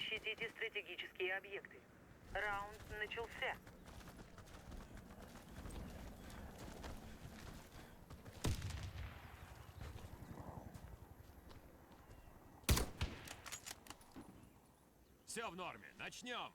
Защитите стратегические объекты. Раунд начался. Все в норме, начнем.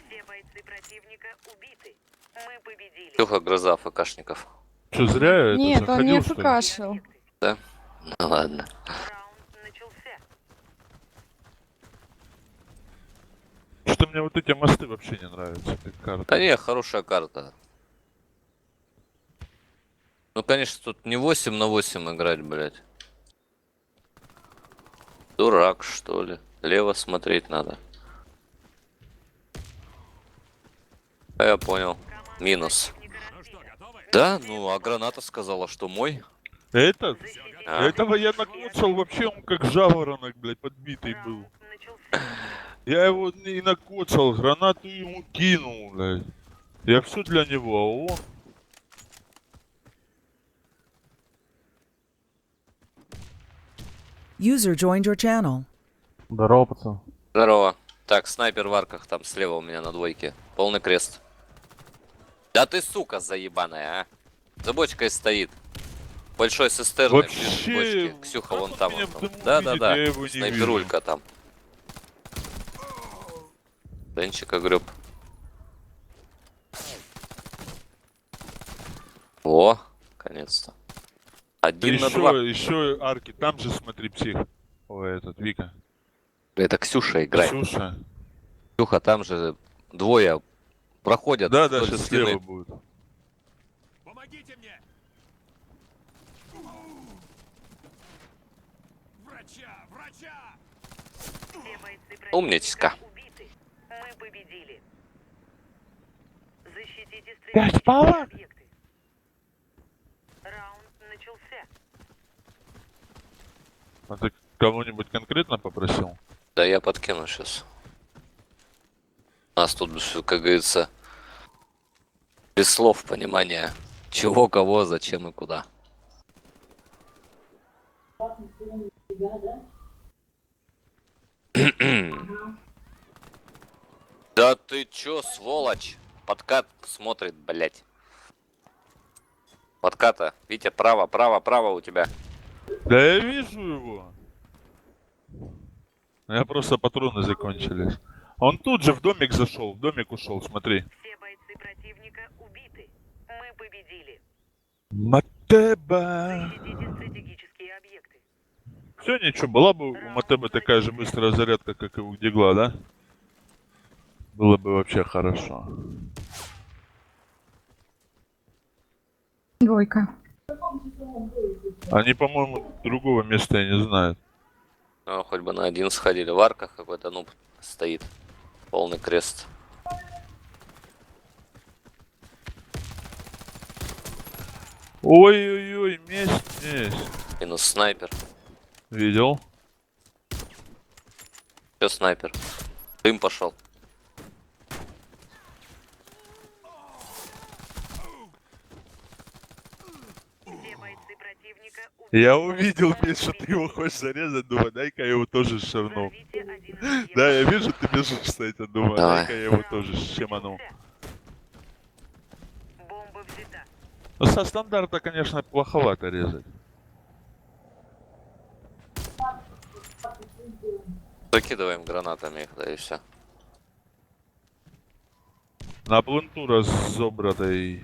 Все бойцы противника убиты. Мы победили. Ксюха, гроза ФКшников. Что, зря я Нет, это он не заходил, что ли? ФКшил. Да? Ну ладно. Раунд начался. Что мне вот эти мосты вообще не нравятся, как карта. Да не, хорошая карта. Ну, конечно, тут не 8 на 8 играть, блядь. Дурак, что ли. Лево смотреть надо. А я понял. Минус. Ну что, готовы? Да, ну, а граната сказала, что мой. Этот? А. Этого я накоцал вообще, он как жаворонок, блядь, подбитый был. Раунд начался. Я его и накоцал, гранату ему кинул, блядь. Я все для него, а он... User joined your channel. Здорово, пацан. Здорово. Так, снайпер в арках там слева у меня на двойке. Полный крест. Да ты, сука, заебаная, а. За бочкой стоит. Большой цистерны ближе к Вообще, бочке. Ксюха, как вон он там. меня вон в там. дыму Да, видит, да, я да. его не Снайперулька там. Денчика греб. О, наконец-то. Один на два. Еще арки, там же смотри, псих. Ой, этот, Вика. Это Ксюша играет. Ксюша. Ксюха, там же двое проходят. Да, да, вдоль сейчас стены. слева будет. Помогите мне. Врача, врача. Все бойцы Умничка. противника убиты. Мы победили. Защитите Пять стратегические палок? объекты. Раунд начался. А ты кого-нибудь конкретно попросил? Да, я подкину сейчас. У нас тут, как говорится, без слов понимания, чего, кого, зачем и куда. Да ты чё, сволочь? Подкат смотрит, блять. Подката. Витя, право, право, право у тебя. Да я вижу его. У меня просто патроны закончились. Он тут же в домик зашел, в домик ушел, смотри. Все бойцы противника убиты. Мы победили. Матеба. Защитите стратегические объекты. Все, ничего, была бы у Матебы такая же быстрая зарядка, как и у Дигла, да? Было бы вообще хорошо. Двойка. Они, по-моему, другого места и не знают. Ну, хоть бы на один сходили. В арках какой-то нуб стоит. Полный крест. Ой-ой-ой, месть. Минус снайпер. Видел? Все, снайпер. Дым пошел. Все бойцы противника убиты. Я увидел, Миш, что ты его хочешь зарезать, думаю, дай-ка я его тоже шарну. Взорвите один из объектов. Да, я вижу, ты бежишь, кстати, думаю, Давай. дай-ка я его тоже щеману. Бомба взята. Ну, со стандарта, конечно, плоховато резать. Закидываем гранатами их, да и все. На пленту разобратой.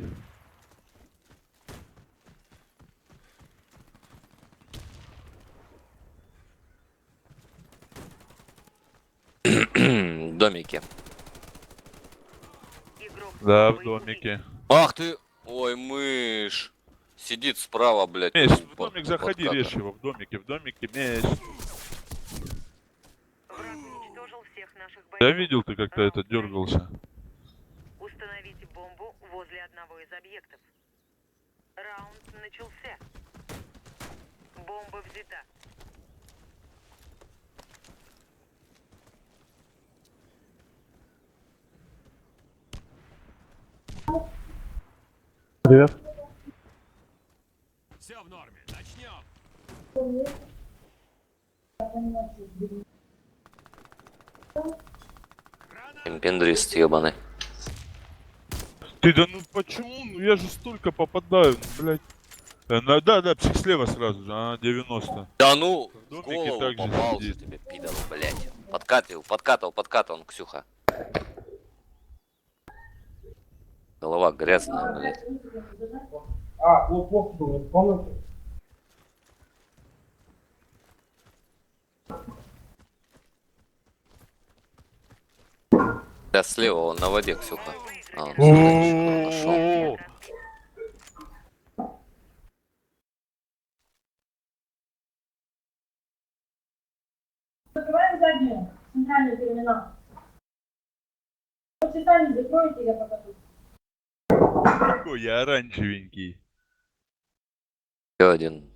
Домики. Игрок Да, в новый домике. Ах ты! Ой, мышь! Сидит справа, блядь. Месть, в под- домик заходи, подката. режь его, в домике месть. Враг уничтожил всех наших Я бойцов. видел, ты как-то это дергался. Установите бомбу в возле одного из объектов. Раунд начался. Бомба взята. Привет. Все в норме. Начнем. Гранат! Импендрист ебаный. Ты да ну почему? Ну я же столько попадаю, ну, блядь. Да, псих слева сразу же, 90. Да ну, В в домике голову также попал же сидит. тебе, пидору, блядь. Подкатывал, Ксюха. Голова грязная, блядь. А, плохо был, в комнате. Да, слева он на воде, Ксюха. А, он сюда еще нашел. О, Закрываем заднюю, центральную терминал. Если сами закроете, я покажу. какой я оранжевенький. Еще один